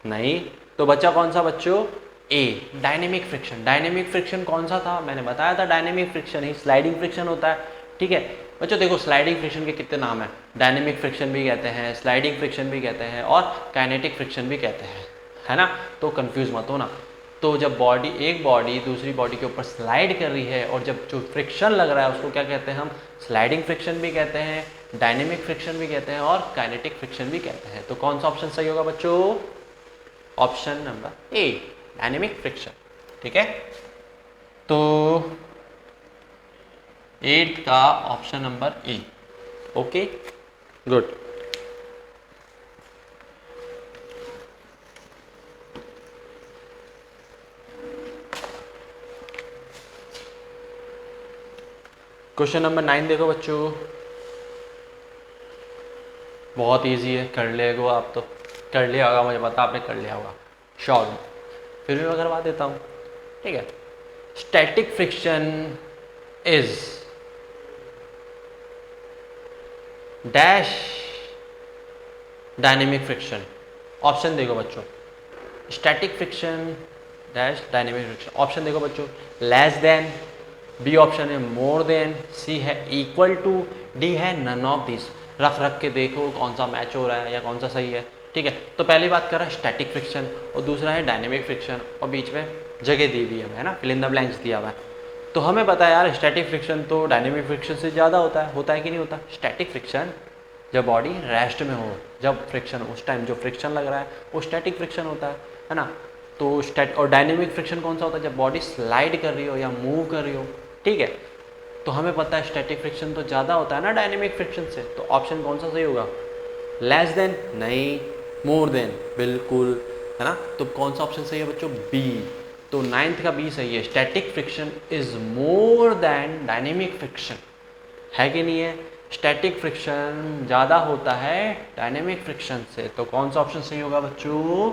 नहीं, तो बच्चा कौन सा बच्चों? ए, डायनेमिक फ्रिक्शन। डायनेमिक फ्रिक्शन कौन सा था? मैंने बताया था डायनेमिक फ्रिक्शन ही स्लाइडिंग फ्रिक्शन होता है, ठीक है बच्चों। देखो स्लाइडिंग फ्रिक्शन के कितने नाम हैं, डायनेमिक फ्रिक्शन भी कहते हैं, स्लाइडिंग फ्रिक्शन भी कहते हैं, और काइनेटिक फ्रिक्शन भी कहते हैं, है ना। तो कंफ्यूज मत हो ना। तो जब एक बॉडी दूसरी बॉडी के ऊपर स्लाइड कर रही है, और जब जो फ्रिक्शन लग रहा है उसको क्या कहते हैं हम? स्लाइडिंग फ्रिक्शन भी कहते हैं, डायनेमिक फ्रिक्शन भी कहते हैं, और काइनेटिक फ्रिक्शन भी कहते हैं। तो कौन सा ऑप्शन सही होगा बच्चों? Option number A, dynamic friction, ठीक है। तो 8th का option number A, okay good. Question number 9 देखो बच्चों, बहुत इजी है, कर लेगो आप तो, कर लिया होगा, मुझे पता आपने कर लिया होगा श्योर, फिर भी मैं करवा देता हूँ, ठीक है। Static friction is dash dynamic friction. Option देखो बच्चों, static friction dash dynamic friction. Option देखो बच्चों, लेस देन, बी ऑप्शन है मोर देन, सी है इक्वल टू, डी है नन ऑफ दिस। रख रख के देखो कौन सा मैच हो रहा है या कौन सा सही है, ठीक है। तो पहली बात कर रहा है स्टैटिक फ्रिक्शन, और दूसरा है डायनेमिक फ्रिक्शन, और बीच में जगह दी हुई है ना, फिल इन द ब्लैंक्स दिया हुआ है। तो हमें पता है यार स्टैटिक फ्रिक्शन तो डायनेमिक फ्रिक्शन से ज़्यादा होता है कि नहीं होता? स्टैटिक फ्रिक्शन जब बॉडी रेस्ट में हो, जब फ्रिक्शन उस टाइम जो फ्रिक्शन लग रहा है वो स्टैटिक फ्रिक्शन होता है ना। तो और डायनेमिक फ्रिक्शन कौन सा होता है? जब बॉडी स्लाइड कर रही हो या मूव कर रही हो, ठीक है। तो हमें पता है स्टैटिक फ्रिक्शन तो ज़्यादा होता है ना डायनेमिक फ्रिक्शन से, तो ऑप्शन कौन सा सही होगा? लेस देन नहीं, मोर देन बिल्कुल, है ना। तो कौन सा ऑप्शन सही है बच्चों? बी। तो 9th का बी सही है, static friction is more than dynamic friction, है कि नहीं है? स्टैटिक फ्रिक्शन ज़्यादा होता है डायनेमिक फ्रिक्शन से। तो कौन सा ऑप्शन सही होगा बच्चों?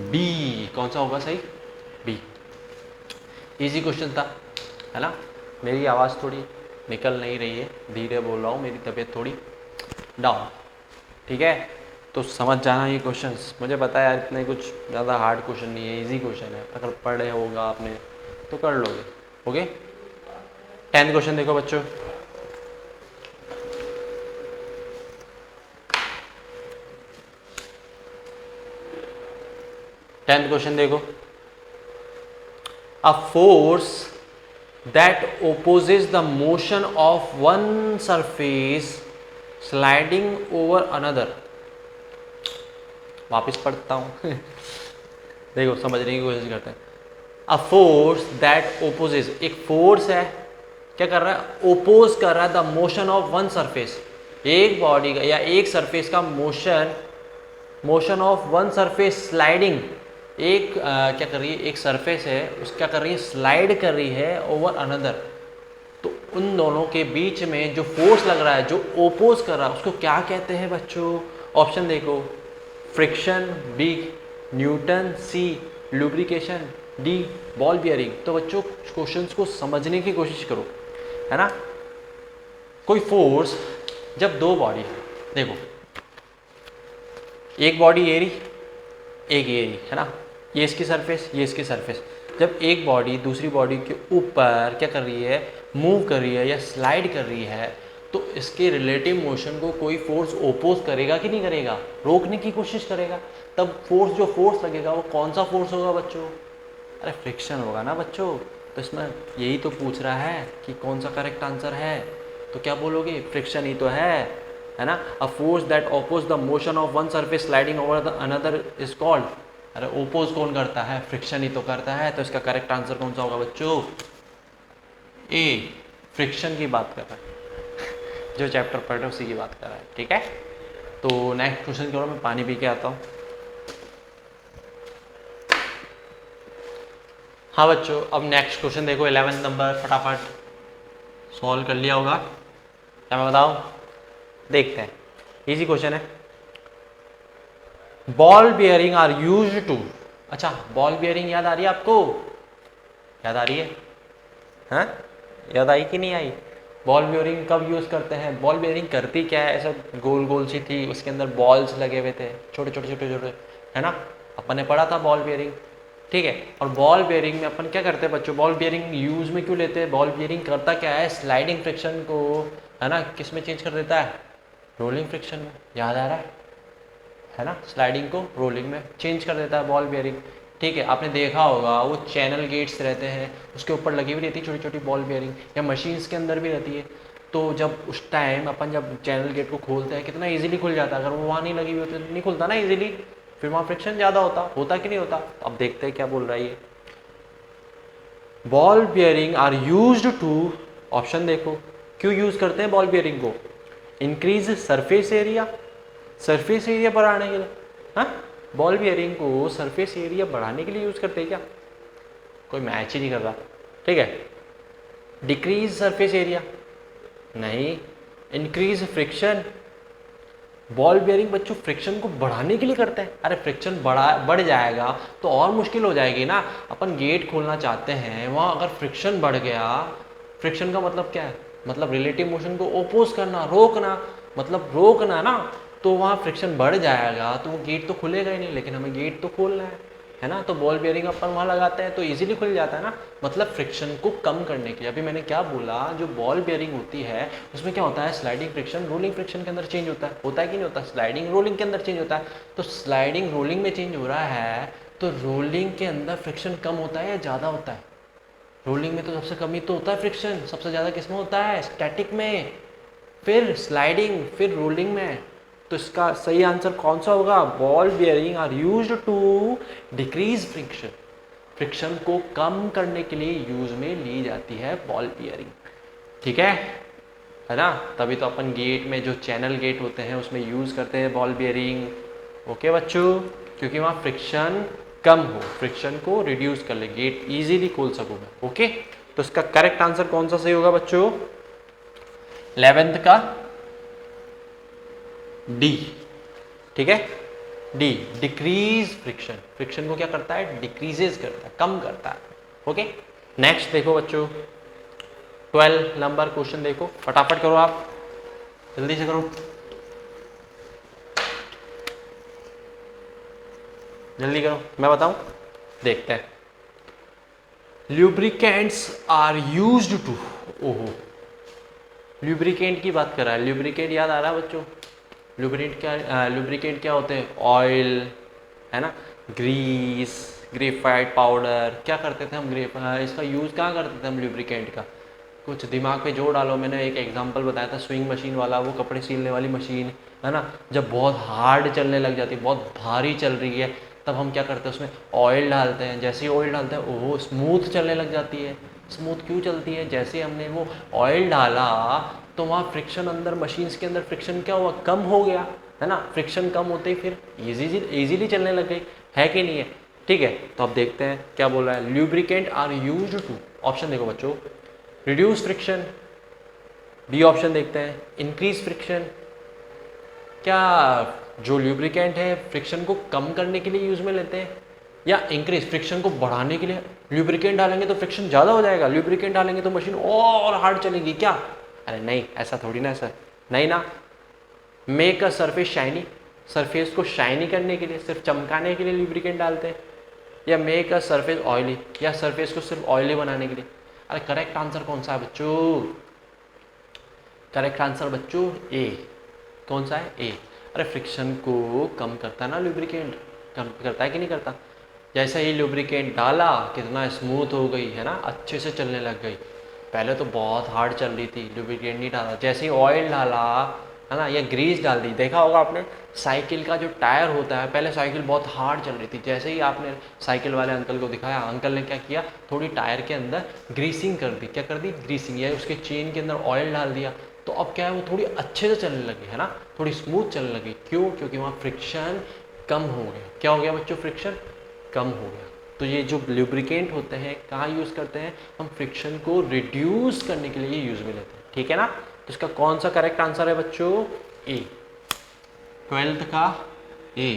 बी। कौन सा होगा सही? बी। इजी क्वेश्चन था, है ना। मेरी आवाज़ थोड़ी निकल नहीं रही है, धीरे बोल रहा हूँ, मेरी तबीयत थोड़ी डाउन, ठीक है। तो समझ जाना ये क्वेश्चंस, मुझे पता है यार इतने कुछ ज़्यादा हार्ड क्वेश्चन नहीं है, इजी क्वेश्चन है, अगर पढ़े होगा आपने तो कर लोगे। ओके, 10th क्वेश्चन देखो बच्चों। टेंथ क्वेश्चन देखो। A force that opposes the motion of one surface sliding over another। वापिस पढ़ता हूं देखो समझने की कोशिश करते हैं। अ फोर्स दैट opposes, एक फोर्स है, क्या कर रहा है? ओपोज कर रहा है the motion of one surface, एक बॉडी का या एक सरफेस का motion of one surface sliding, एक क्या कर रही है, एक सरफेस है उस क्या कर रही है, स्लाइड कर रही है ओवर अनदर। तो उन दोनों के बीच में जो फोर्स लग रहा है, जो ओपोज कर रहा है, उसको क्या कहते हैं बच्चों? ऑप्शन देखो, फ्रिक्शन, बी न्यूटन, सी लुब्रिकेशन, डी बॉल बियरिंग। तो बच्चों क्वेश्चंस को समझने की कोशिश करो, है ना। कोई फोर्स, जब दो बॉडी, देखो एक बॉडी ये रही, एक ये रही, है ना, ये इसकी सरफेस, ये इसकी सरफेस। जब एक बॉडी दूसरी बॉडी के ऊपर क्या कर रही है, मूव कर रही है या स्लाइड कर रही है, तो इसके रिलेटिव मोशन को कोई फोर्स ओपोज करेगा कि नहीं करेगा? रोकने की कोशिश करेगा। तब फोर्स, जो फोर्स लगेगा वो कौन सा फोर्स होगा बच्चों? अरे फ्रिक्शन होगा ना बच्चों। तो इसमें यही तो पूछ रहा है कि कौन सा करेक्ट आंसर है, तो क्या बोलोगे? फ्रिक्शन ही तो है ना। A force that oppose the motion of one surface sliding over the another is called. अरे ओपोज कौन करता है? फ्रिक्शन ही तो करता है। तो इसका करेक्ट आंसर कौन सा होगा बच्चों? ए, फ्रिक्शन की बात कर रहा है जो चैप्टर पढ़ रहे हैं उसी की बात कर रहा है, ठीक है। तो नेक्स्ट क्वेश्चन की ओर मैं पानी पी के आता हूँ। हाँ बच्चों, अब नेक्स्ट क्वेश्चन देखो, 11th नंबर, फटाफट सॉल्व कर लिया होगा, क्या मैं बताऊँ? देखते हैं, इजी क्वेश्चन है। Ball bearing are use to, अच्छा बॉल बियरिंग याद आ रही है आपको? याद आ रही है? हाँ, याद आई कि नहीं आई? बॉल बियरिंग कब यूज़ करते हैं? बॉल बियरिंग करती क्या है? ऐसा गोल गोल सी थी, उसके अंदर बॉल्स लगे हुए थे, छोटे छोटे छोटे छोटे, है ना। अपन ने पढ़ा था बॉल बियरिंग, ठीक है। और बॉल बियरिंग में अपन क्या करते हैं बच्चों? बॉल बियरिंग यूज़ में क्यों लेते हैं? बॉल बियरिंग करता क्या है? स्लाइडिंग फ्रिक्शन को, है ना, किस में चेंज कर देता है? रोलिंग फ्रिक्शन में। याद आ रहा है ना, स्लाइडिंग को रोलिंग में चेंज कर देता है बॉल बियरिंग, ठीक है। आपने देखा होगा वो चैनल गेट्स रहते हैं, उसके ऊपर लगी हुई रहती है छोटी छोटी बॉल बियरिंग, या मशीन्स के अंदर भी रहती है। तो जब उस टाइम अपन जब चैनल गेट को खोलते हैं, कितना इजीली खुल जाता है। अगर वो वहाँ नहीं लगी हुई होती तो नहीं खुलता ना इजीली, फिर वहाँ फ्रिक्शन ज़्यादा होता कि नहीं होता? अब देखते हैं क्या बोल रहा है ये। Ball bearing are use to, option देखो, क्यों यूज करते हैं बॉल बियरिंग को? Increase surface area, surface area बढ़ाने के लिए। हाँ, बॉल बियरिंग को सरफेस एरिया बढ़ाने के लिए यूज करते हैं क्या? कोई मैच ही नहीं कर रहा, ठीक है। डिक्रीज सरफेस एरिया, नहीं। इंक्रीज फ्रिक्शन, बॉल बियरिंग बच्चों फ्रिक्शन को बढ़ाने के लिए करते हैं। अरे फ्रिक्शन बढ़ जाएगा तो और मुश्किल हो जाएगी ना। अपन गेट खोलना चाहते हैं, वहाँ अगर फ्रिक्शन बढ़ गया, फ्रिक्शन का मतलब क्या है? मतलब रिलेटिव मोशन को ओपोज करना, रोकना, मतलब रोकना ना। तो वहाँ फ्रिक्शन बढ़ जाएगा तो वो गेट तो खुलेगा ही नहीं, लेकिन हमें गेट तो खोलना है ना। तो बॉल बियरिंग अपन वहाँ लगाते हैं तो इजीली खुल जाता है ना, मतलब फ्रिक्शन को कम करने के लिए। अभी मैंने क्या बोला, जो बॉल बियरिंग होती है उसमें क्या होता है? स्लाइडिंग फ्रिक्शन रोलिंग फ्रिक्शन के अंदर चेंज होता है कि नहीं होता? स्लाइडिंग रोलिंग के अंदर चेंज होता है। तो स्लाइडिंग रोलिंग में चेंज हो रहा है, तो रोलिंग के अंदर फ्रिक्शन कम होता है या ज़्यादा होता है? रोलिंग में तो सबसे कम ही तो होता है फ्रिक्शन, सबसे ज़्यादा किस में होता है? स्टैटिक में, फिर स्लाइडिंग, फिर रोलिंग में। तो इसका सही आंसर कौन सा होगा? Ball bearing are used to decrease friction, friction को कम करने के लिए यूज में ली जाती है बॉल बियरिंग, ठीक है ना। तभी तो अपन गेट में जो चैनल गेट होते हैं उसमें यूज करते हैं बॉल बियरिंग। ओके बच्चों, क्योंकि वहाँ फ्रिक्शन कम हो, फ्रिक्शन को रिड्यूस कर ले, गेट इजीली खोल सकूँ मैं। ओके, तो इसका करेक्ट आंसर कौन सा सही होगा बच्चों? 11th का डी। ठीक है, डी, डिक्रीज फ्रिक्शन। फ्रिक्शन को क्या करता है? डिक्रीजेज करता है, कम करता है। ओके, नेक्स्ट देखो बच्चों, 12 नंबर क्वेश्चन देखो, फटाफट करो आप, जल्दी से करो, जल्दी करो, मैं बताऊं, देखते हैं। ल्यूब्रिकेंट्स आर यूज्ड टू, ओहो, ल्यूब्रिकेंट की बात कर रहा है, ल्यूब्रिकेंट याद आ रहा है बच्चों? लुब्रिकेंट क्या होते हैं? ऑयल, है ना, ग्रीस, ग्रेफाइट पाउडर। क्या करते थे हम? इसका यूज़ कहाँ करते थे हम लुब्रिकेंट का? कुछ दिमाग पे जोर डालो। मैंने एक एग्जांपल बताया था स्विंग मशीन वाला, वो कपड़े सीलने वाली मशीन, है ना, जब बहुत हार्ड चलने लग जाती है, बहुत भारी चल रही है, तब हम क्या करते हैं? उसमें ऑयल डालते हैं। जैसे ही ऑयल डालते हैं वो स्मूथ चलने लग जाती है। स्मूथ क्यों चलती है? जैसे हमने वो ऑयल डाला तो वहाँ फ्रिक्शन अंदर मशीन्स के अंदर फ्रिक्शन क्या हुआ? कम हो गया, है ना। फ्रिक्शन कम होते ही फिर इजीली चलने लग गई, है कि नहीं है? ठीक है, तो अब देखते हैं क्या बोल रहा है। Lubricant are used to, option देखो बच्चों, रिड्यूस फ्रिक्शन, बी ऑप्शन देखते हैं, इंक्रीज फ्रिक्शन। क्या जो ल्यूब्रिकेंट है फ्रिक्शन को कम करने के लिए यूज में लेते हैं, या इंक्रीज फ्रिक्शन को बढ़ाने के लिए? ल्यूब्रिकेंट डालेंगे तो फ्रिक्शन ज़्यादा हो जाएगा, ल्यूब्रिकेंट डालेंगे तो मशीन और हार्ड चलेगी क्या? अरे नहीं, ऐसा थोड़ी ना, ऐसा नहीं ना। Make a surface shiny, surface को शाइनी करने के लिए, सिर्फ चमकाने के लिए ल्यूब्रिकेंट डालते हैं, या मेक अ सरफेस ऑयली, या सरफेस को सिर्फ ऑयली बनाने के लिए? अरे करेक्ट आंसर कौन सा है बच्चों? करेक्ट आंसर बच्चों ए। कौन सा है? ए। अरे फ्रिक्शन को कम करता है ना लुब्रिकेंट, कम करता है कि नहीं करता? जैसे ही लुब्रिकेंट डाला कितना स्मूथ हो गई, है ना, अच्छे से चलने लग गई। पहले तो बहुत हार्ड चल रही थी, लुब्रिकेंट नहीं डाला, जैसे ही ऑयल डाला, है ना, या ग्रीस डाल दी। देखा होगा आपने साइकिल का जो टायर होता है, पहले साइकिल बहुत हार्ड चल रही थी, जैसे ही आपने साइकिल वाले अंकल को दिखाया, अंकल ने क्या किया? थोड़ी टायर के अंदर ग्रीसिंग कर दी। क्या कर दी? ग्रीसिंग, या उसके चेन के अंदर ऑयल डाल दिया, तो अब क्या है, वो थोड़ी अच्छे से चलने लगी, है ना, थोड़ी स्मूथ चलने लगी। क्यों? क्योंकि वहाँ फ्रिक्शन कम हो गया। क्या हो गया बच्चों? फ्रिक्शन कम हो गया। तो ये जो लुब्रिकेंट होते हैं कहाँ यूज़ करते हैं हम? फ्रिक्शन को रिड्यूस करने के लिए यूज़ में लेते हैं। ठीक है ना, तो इसका कौन सा करेक्ट आंसर है बच्चों? ए, 12th का ए,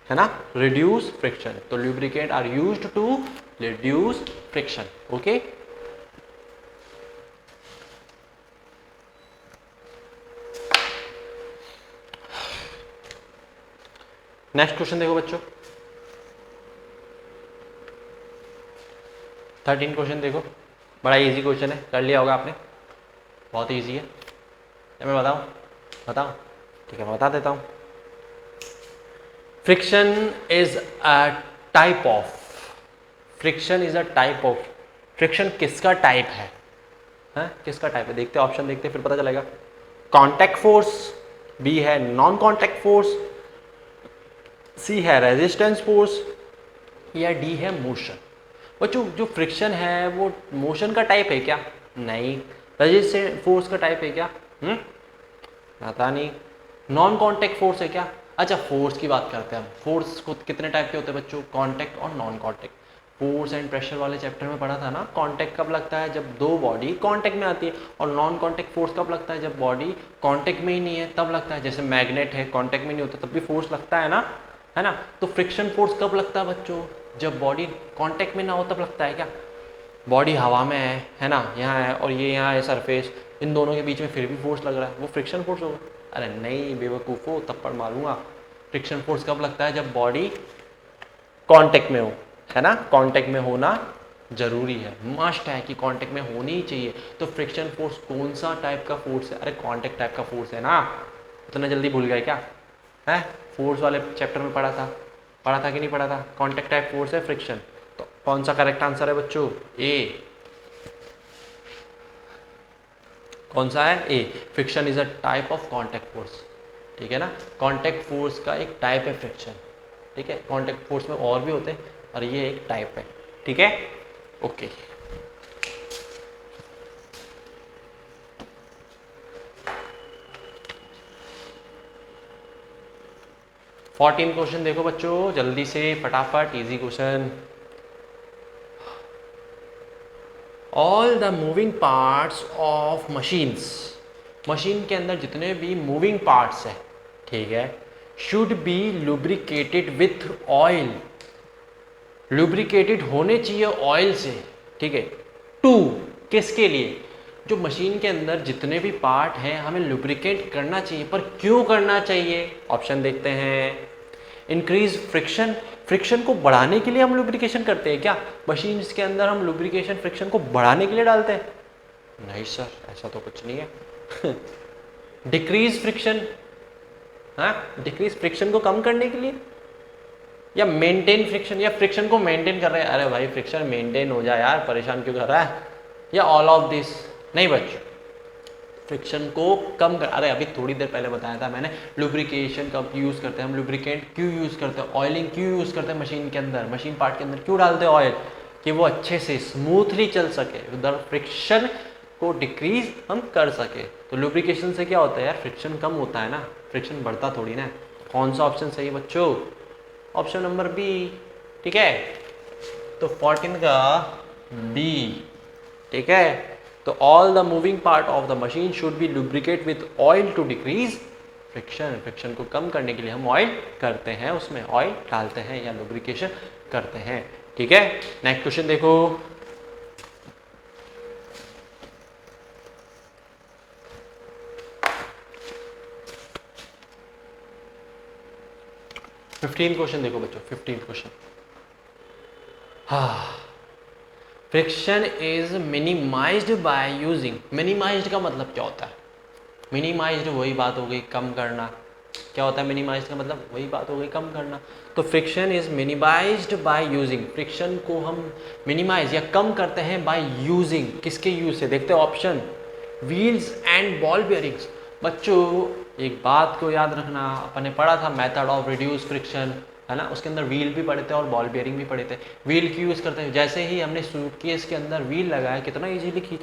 है ना, रिड्यूस फ्रिक्शन। तो lubricant are used to reduce friction. Okay, next question देखो बच्चों, 13 क्वेश्चन देखो, बड़ा इजी क्वेश्चन है, कर लिया होगा आपने, बहुत इजी है। क्या मैं बताऊं? बताऊं? ठीक है, मैं बता देता हूं। Friction is a type of, friction is a type of, friction किसका टाइप है? किसका टाइप है? देखते हैं, ऑप्शन देखते हैं, फिर पता चलेगा। कांटेक्ट फोर्स, बी है नॉन कांटेक्ट फोर्स, सी है रेजिस्टेंस फोर्स, या डी है मोशन। बच्चों जो फ्रिक्शन है वो मोशन का टाइप है क्या? नहीं। रेजिस्टेंस फोर्स का टाइप है क्या? पता नहीं। नॉन कांटेक्ट फोर्स है क्या? अच्छा, फोर्स की बात करते हैं हम। फोर्स को कितने टाइप के होते हैं बच्चों? कांटेक्ट और non contact. Force and pressure वाले चैप्टर में पढ़ा था ना, कांटेक्ट कब लगता है? जब दो बॉडी कांटेक्ट में आती है। और नॉन कांटेक्ट फोर्स कब लगता है? जब बॉडी कांटेक्ट में ही नहीं है तब लगता है। जैसे मैग्नेट है, कांटेक्ट में नहीं होता तब भी फोर्स लगता है ना, है ना। तो फ्रिक्शन फोर्स कब लगता है बच्चों? जब बॉडी कांटेक्ट में ना हो तब लगता है क्या? बॉडी हवा में है ना, यहाँ है और ये यहाँ है सरफेस, इन दोनों के बीच में फिर भी फोर्स लग रहा है, वो फ्रिक्शन फोर्स होगा। अरे नहीं बेवकूफ़ो, थप्पड़ मारूंगा। फ्रिक्शन फोर्स कब लगता है? जब बॉडी कांटेक्ट में हो, है ना, कांटेक्ट में होना जरूरी है, मस्ट है कि कांटेक्ट में होनी ही चाहिए। तो फ्रिक्शन फोर्स कौन सा टाइप का फोर्स है? अरे कांटेक्ट टाइप का फोर्स है ना। इतना जल्दी भूल गए क्या? है, फोर्स वाले चैप्टर में पढ़ा था कि नहीं पढ़ा था? कांटेक्ट टाइप फोर्स है फ्रिक्शन। तो कौन सा करेक्ट आंसर है बच्चों? ए। कौन सा है? A. Friction is a type of contact force. ठीक है ना, कांटेक्ट फोर्स का एक टाइप है फ्रिक्शन। ठीक है, कांटेक्ट फोर्स में और भी होते हैं और ये एक टाइप है। ठीक है, ओके। 14 क्वेश्चन देखो बच्चों जल्दी से फटाफट, easy question. All the moving parts of machines, machine के अंदर जितने भी मूविंग पार्ट्स हैं, ठीक है, should be lubricated with oil, lubricated होने चाहिए ऑयल से, ठीक है। टू, किसके लिए, जो मशीन के अंदर जितने भी पार्ट हैं हमें लुब्रिकेट करना चाहिए, पर क्यों करना चाहिए? ऑप्शन देखते हैं। इंक्रीज फ्रिक्शन, फ्रिक्शन को बढ़ाने के लिए हम लुब्रिकेशन करते हैं क्या? मशीन्स के अंदर हम लुब्रिकेशन फ्रिक्शन को बढ़ाने के लिए डालते हैं? नहीं सर, ऐसा तो कुछ नहीं है। डिक्रीज फ्रिक्शन, हाँ, डिक्रीज फ्रिक्शन को कम करने के लिए, या मेंटेन फ्रिक्शन, या फ्रिक्शन को मेंटेन कर रहे हैं, अरे भाई फ्रिक्शन मेंटेन हो जाए यार, परेशान क्यों कर रहा है, या ऑल ऑफ दिस? नहीं बच्चों, फ्रिक्शन को कम कर, अरे अभी थोड़ी देर पहले बताया था मैंने, लुब्रिकेशन कब यूज़ करते हैं हम, लुब्रिकेंट क्यों यूज़ करते हैं, ऑयलिंग क्यों यूज़ करते हैं मशीन के अंदर, मशीन पार्ट के अंदर क्यों डालते हैं ऑयल, कि वो अच्छे से स्मूथली चल सके, उधर फ्रिक्शन को डिक्रीज हम कर सके। तो लुब्रिकेशन से क्या होता है यार, फ्रिक्शन कम होता है ना, फ्रिक्शन बढ़ता थोड़ी ना। कौन सा ऑप्शन सही बच्चों? ऑप्शन नंबर बी, ठीक है। तो 14 का बी, ठीक है। तो all the moving part of the machine should be lubricate with oil to decrease friction, friction को कम करने के लिए हम ऑयल करते हैं, उसमें ऑयल डालते हैं या लुब्रिकेशन करते हैं, ठीक है। नेक्स्ट क्वेश्चन देखो, फिफ्टीन क्वेश्चन देखो बच्चों, 15 क्वेश्चन। हाँ, friction is minimised by using, minimised का मतलब क्या होता है? मिनिमाइज्ड वही बात हो गई कम करना, क्या होता है मिनिमाइज्ड का मतलब? वही बात हो गई कम करना। तो friction is minimised by using, friction को हम मिनिमाइज या कम करते हैं बाय यूजिंग, किसके यूज से? देखते हैं option, wheels and ball bearings. बच्चों एक बात को याद रखना, अपन ने पढ़ा था मेथड ऑफ रिड्यूस फ्रिक्शन, है ना, उसके अंदर व्हील भी पढ़े थे और बॉल बेयरिंग भी पढ़े थे। व्हील क्यों यूज़ करते हैं? जैसे ही हमने सूटकेस के अंदर व्हील लगाया, कितना इजीली खींच,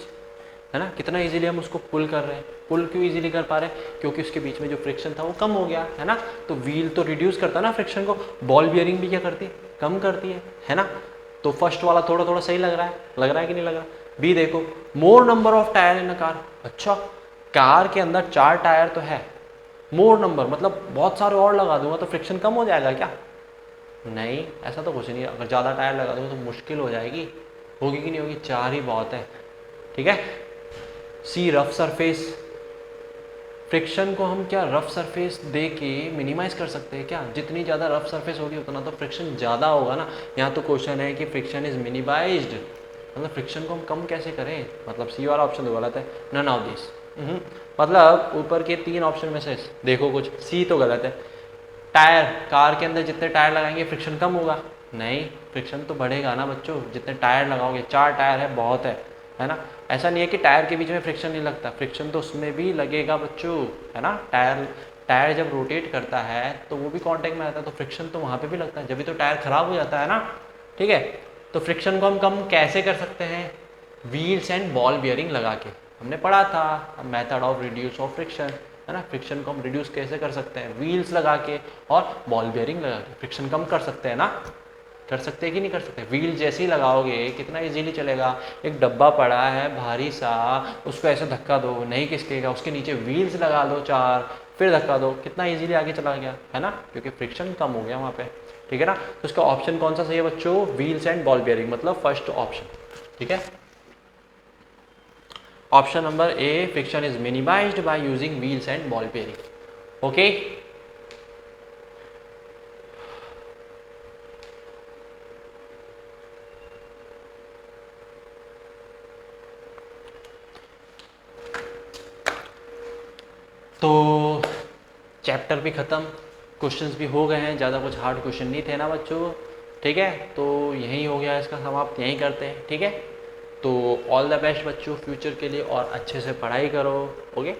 है ना, कितना इजीली हम उसको पुल कर रहे हैं। पुल क्यों इजीली कर पा रहे हैं? क्योंकि उसके बीच में जो फ्रिक्शन था वो कम हो गया, है ना। तो व्हील तो रिड्यूस करता है ना फ्रिक्शन को, बॉल बेयरिंग भी क्या करती है? कम करती है ना। तो फर्स्ट वाला थोड़ा थोड़ा सही लग रहा है कि नहीं लग रहा? बी देखो, मोर number of tyre in a car. अच्छा, कार के अंदर 4 टायर तो है, मोर नंबर मतलब बहुत सारे और लगा दूंगा तो फ्रिक्शन कम हो जाएगा क्या? नहीं, ऐसा तो कुछ नहीं है। अगर ज़्यादा टायर लगा दूंगा तो मुश्किल हो जाएगी, होगी कि नहीं होगी? 4 ही बहुत है, ठीक है। सी रफ सरफेस, फ्रिक्शन को हम क्या रफ सरफेस दे के मिनिमाइज कर सकते हैं क्या? जितनी ज़्यादा रफ सरफेस होगी उतना तो फ्रिक्शन ज़्यादा होगा ना। यहाँ तो क्वेश्चन है कि फ्रिक्शन इज मिनिमाइज्ड, मतलब फ्रिक्शन को हम कम कैसे करें? मतलब सी वाला ऑप्शन तो गलत है, नन ऑफ दिस। मतलब ऊपर के 3 ऑप्शन में से देखो कुछ, सी तो गलत है। टायर, कार के अंदर जितने टायर लगाएंगे फ्रिक्शन कम होगा? नहीं, फ्रिक्शन तो बढ़ेगा ना बच्चों, जितने टायर लगाओगे। 4 टायर है बहुत है ना। ऐसा नहीं है कि टायर के बीच में फ्रिक्शन नहीं लगता, फ्रिक्शन तो उसमें भी लगेगा बच्चों, है ना। टायर जब रोटेट करता है तो वो भी कांटेक्ट में आता है, तो फ्रिक्शन तो वहाँ पे भी लगता है, जब भी तो टायर खराब हो जाता है ना, ठीक है। तो फ्रिक्शन को हम कम कैसे कर सकते हैं? व्हील्स एंड बॉल बियरिंग लगा के, हमने पढ़ा था method of reduce of friction, है ना। फ्रिक्शन को हम रिड्यूस कैसे कर सकते हैं? व्हील्स लगा के और बॉल बेयरिंग लगा के फ्रिक्शन कम कर सकते हैं ना। कर सकते हैं कि नहीं कर सकते? व्हील जैसे ही लगाओगे कितना इजीली चलेगा। एक डब्बा पड़ा है भारी सा, उसको ऐसे धक्का दो, नहीं खिसकेगा, उसके नीचे व्हील्स लगा दो 4, फिर धक्का दो, कितना इजीली आगे चला गया, है ना, क्योंकि फ्रिक्शन कम हो गया वहाँ पे, ठीक है ना। तो इसका ऑप्शन कौन सा सही है बच्चों? व्हील्स एंड बॉल बेयरिंग, मतलब फर्स्ट ऑप्शन, ठीक है। Option number A, friction is minimised by using wheels and ball bearing, okay. तो चैप्टर भी ख़त्म, क्वेश्चंस भी हो गए हैं, ज़्यादा कुछ हार्ड क्वेश्चन नहीं थे ना बच्चों, ठीक है। तो यही हो गया इसका समाप्त, यहीं करते हैं, ठीक है। तो ऑल द बेस्ट बच्चों फ्यूचर के लिए, और अच्छे से पढ़ाई करो, ओके।